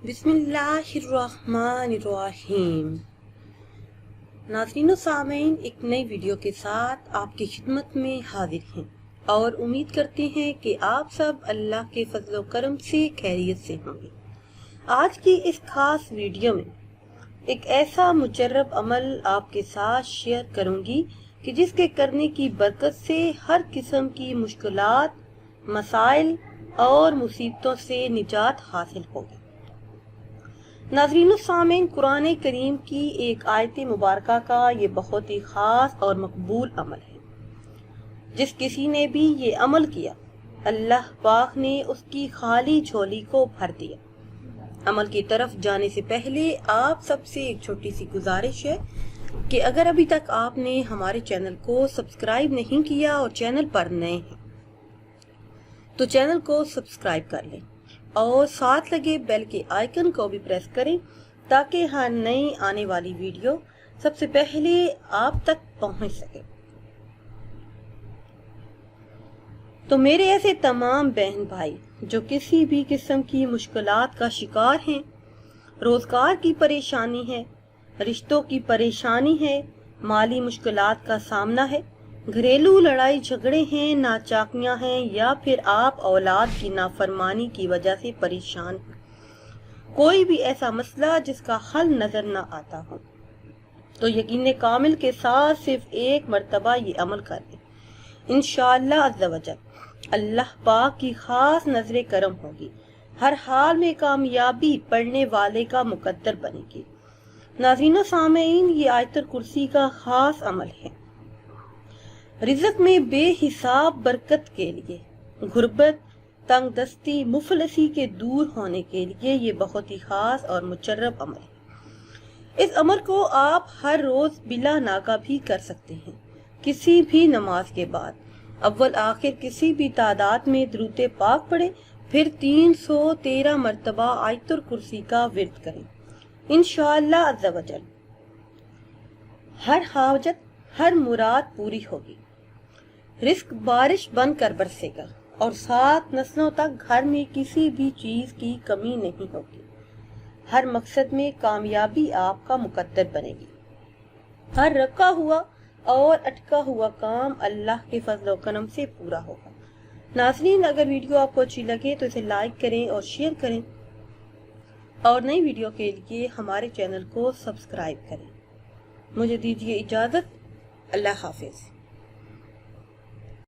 بسم اللہ الرحمن الرحیم۔ ناظرین و سامعین، ایک نئی ویڈیو کے ساتھ آپ کی خدمت میں حاضر ہیں اور امید کرتے ہیں کہ آپ سب اللہ کے فضل و کرم سے خیریت سے ہوں گے۔ آج کی اس خاص ویڈیو میں ایک ایسا مجرب عمل آپ کے ساتھ شیئر کروں گی کہ جس کے کرنے کی برکت سے ہر قسم کی مشکلات، مسائل اور مصیبتوں سے نجات حاصل ہوگی۔ ناظرین و سامعین، قرآن کریم کی ایک آیت مبارکہ کا یہ بہت ہی خاص اور مقبول عمل ہے۔ جس کسی نے بھی یہ عمل کیا، اللہ پاک نے اس کی خالی جھولی کو بھر دیا۔ عمل کی طرف جانے سے پہلے آپ سب سے ایک چھوٹی سی گزارش ہے کہ اگر ابھی تک آپ نے ہمارے چینل کو سبسکرائب نہیں کیا اور چینل پر نئے ہیں تو چینل کو سبسکرائب کر لیں اور ساتھ لگے بیل کے آئیکن کو بھی پریس کریں تاکہ ہر نئی آنے والی ویڈیو سب سے پہلے آپ تک پہنچ سکے۔ تو میرے ایسے تمام بہن بھائی جو کسی بھی قسم کی مشکلات کا شکار ہیں، روزگار کی پریشانی ہے، رشتوں کی پریشانی ہے، مالی مشکلات کا سامنا ہے، گھریلو لڑائی جھگڑے ہیں، ناچاکیاں ہیں، یا پھر آپ اولاد کی نافرمانی کی وجہ سے پریشان ہیں، کوئی بھی ایسا مسئلہ جس کا حل نظر نہ آتا ہو، تو یقین کامل کے ساتھ صرف ایک مرتبہ یہ عمل کر لیں۔ انشاءاللہ عز و جل اللہ پاک کی خاص نظر کرم ہوگی، ہر حال میں کامیابی پڑھنے والے کا مقدر بنے گی۔ ناظرین و سامعین، یہ آیت الکرسی کا خاص عمل ہے۔ رزق میں بے حساب برکت کے لیے، غربت، تنگ دستی، مفلسی کے دور ہونے کے لیے یہ بہت ہی خاص اور مجرب عمل ہے۔ اس عمل کو آپ ہر روز بلا ناغہ بھی کر سکتے ہیں، کسی بھی نماز کے بعد اول آخر کسی بھی تعداد میں درود پاک پڑھیں، پھر 313 مرتبہ آیت الکرسی کا ورد کریں۔ انشاءاللہ عز و جل ہر حاجت، ہر مراد پوری ہوگی، رزق بارش بن کر برسے گا اور 7 نسلوں تک گھر میں کسی بھی چیز کی کمی نہیں ہوگی، ہر مقصد میں کامیابی آپ کا مقدر بنے گی، ہر رکا ہوا اور اٹکا ہوا کام اللہ کے فضل و کرم سے پورا ہوگا۔ ناظرین، اگر ویڈیو آپ کو اچھی لگے تو اسے لائک کریں اور شیئر کریں اور نئی ویڈیو کے لیے ہمارے چینل کو سبسکرائب کریں۔ مجھے دیجیے اجازت، اللہ حافظ۔